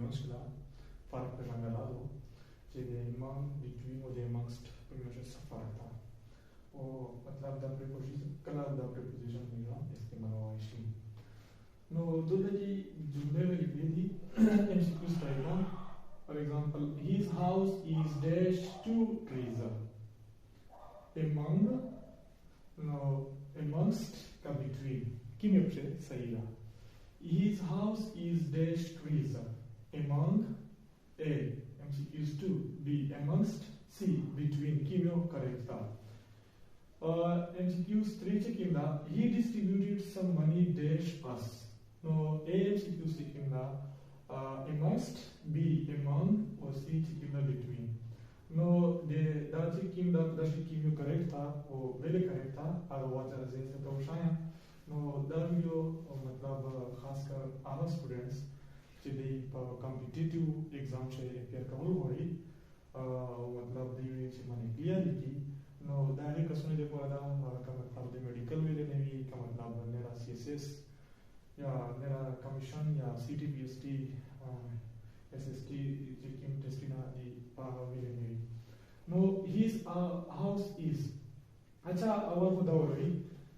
amongst la farq pe mangala do che the among between or the amongst pronunciation sa farq tha और मतलब the preposition कला the preposition मिला इस्तेमाल हुआ इसी नो दो की जुमले में लिखी थी MCQ स्टाइल में for example his house is dash to trees among no amongst का between की में से सही रहा his house is dash trees among A MCQs 2 B amongst C between की में correct था MCQs 3 కింద he distributed some money dash us no A MCQs కింద amongst B among or C కింద between no de दाची కింద दाची కింద correct था वो वेले correct था और वो जैसे तो शायद no दा वीडियो मतलब खासकर आला स्टूडेंट्स जिन्हें कॉम्पिटिटिव एग्जाम से अपेयर करने वाली मतलब दिए चिमाने क्लियर लिखी no दाने कसने देखो आधा का मतलब दे मेडिकल वेले नहीं का मतलब नेरा CSS या नेरा कमीशन या CT PST SST जिकिम टेस्टिना दी पाहा वेले नहीं no his house is अच्छा अवर खुदा हो रही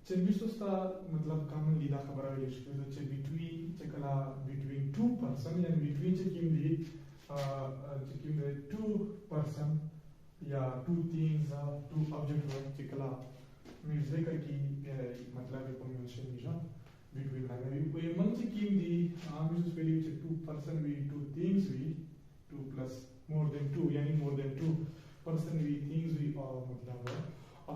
चेबिसोस्ता मतलब कॉमन लीदा खबर है इसके तो चे between चकला between two person यानी between चिकिम दी two person या two things two object word चिकला म्यूजिक की मतलब ये pronunciation निशा between लगा ये कोई मंच चिकिम दी म्यूजिक पे लिखे two person भी two things भी two plus more than two यानी more than two person भी things भी और मतलब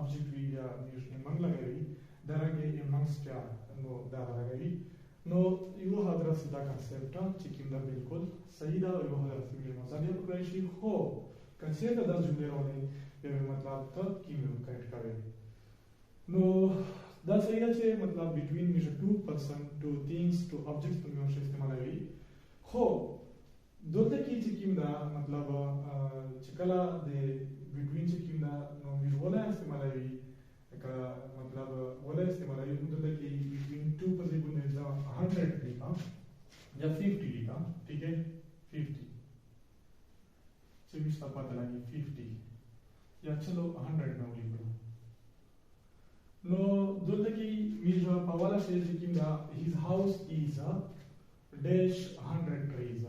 object भी या म्यूजिक मंग लगा भी दरगे amongst क्या नो दारा लगा भी नो यो हदरा सीधा concept चिकिम दा बिल्कुल सही दा यो हदरा सीधे मज़ाली प्रोग्रेसी हो concept दा जुड़े होने ये मतलब तब की में करेक्ट करे नो दा सही दा चे मतलब between में two person two things two objects तो में इस्तेमाल है हो दो तक की चिकिम दा मतलब चिकला दे between चिकिम दा नो में वाला इस्तेमाल है का मतलब वाला इस्तेमाल है उन दो तक की between two person में जा 100 लिखा या 50 लिखा ठीक है 50 चेबिस पता लगी 50 या चलो 100 में लिख लो नो दो तक की मिर्जा पवाला से जिकिम दा his house is a dash 100 trees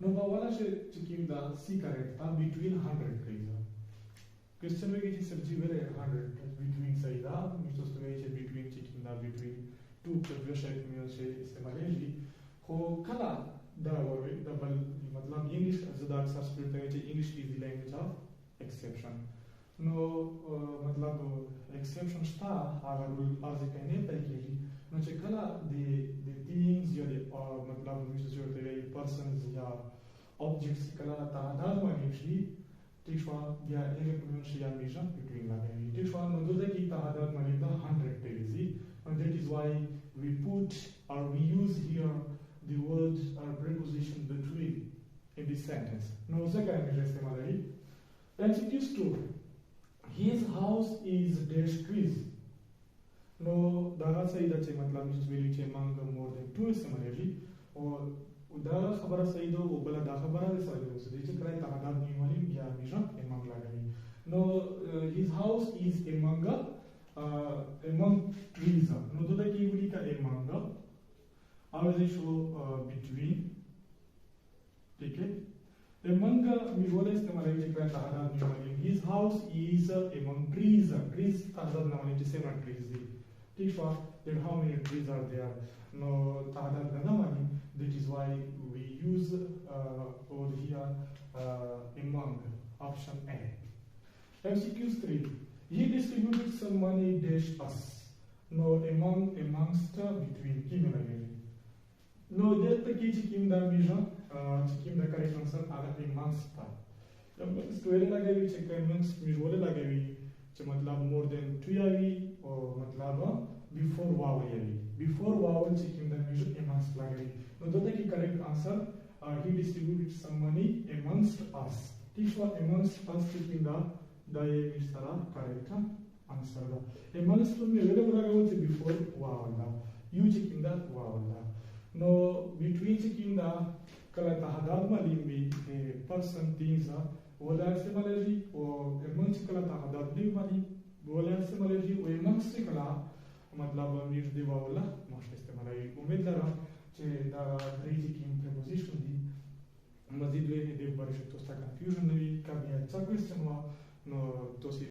no पवाला से जिकिम दा सी करेक्ट था between 100 trees क्वेश्चन में किसी सब्जी वेरे 100 between सही था मिर्जा तो ये between जिकिम दा between two प्रश्न में से इस्तेमाल है जी हो कला दा और डबल मतलब इंग्लिश ज़्यादा अक्सर स्पीड तक है English is the language of exception no मतलब एक्सेप्शन स्टा अगर आज कहने तरीके जी नो चेकला द थिंग्स या द मतलब मिस जो ते पर्सन्स या ऑब्जेक्ट्स कला तादाद वाली शी टिशवा या एक प्रोनाउंसिएशन या मिशन बिटवीन लगे टिशवा नो दो की तादाद वाली द 100 तेजी and that is why we put or we use here the word or preposition between in this sentence. No second में इस्तेमाल है MCQs 2 his house is dash trees no Dara सही दा चे मतलब जिस वेली चे मांग more than two इस्तेमाल है जी और उदारा खबर सही दो वो बला दा खबर है सही दो सही चे कराए तादाद नहीं वाली या मिशन एमंग लगा है no his house is among trees no तो दा की बोली का among आवाज़ शो between ठीक है among में बोले इस्तेमाल है जिक्र तादाद में वाली his house is among trees trees तादाद ना वाली जिसे ना trees दी ठीक है then how many trees are there no तादाद ना वाली that is why we use over here among option A MCQs 3 he distributed some money dash us no amongst between की में लगेगी no that की चिकिम दा मिशन चिकिम दा करेक्ट आंसर आगे amongst था जब स्टोरी लगेगी चेक amongst मिजोले लगेगी जो मतलब more than two यावी और मतलब before wow यावी before wow चिकिम दा मिशन amongst लगेगी no that की correct answer he distributed some money amongst us ठीक है amongst us चिकिम दा ये इस तरह करेक्ट आंसर दा amongst में अवेलेबल लगेगा before wow दा you चिकिम दा wow दा no between चिकिम दा کله تعداد معلوم وي پرسن things ولا استعمالېږي او منځ کله تعداد دی معلوم ولا استعمالېږي او منځ کله مطلب میږ دی ولا مش استعمالېږي امید لرم چې دا درې چې کوم preposition دي مزید ویني د برښت توستا کنفیوژن نه وي کبه څه کوېسچن نو تاسو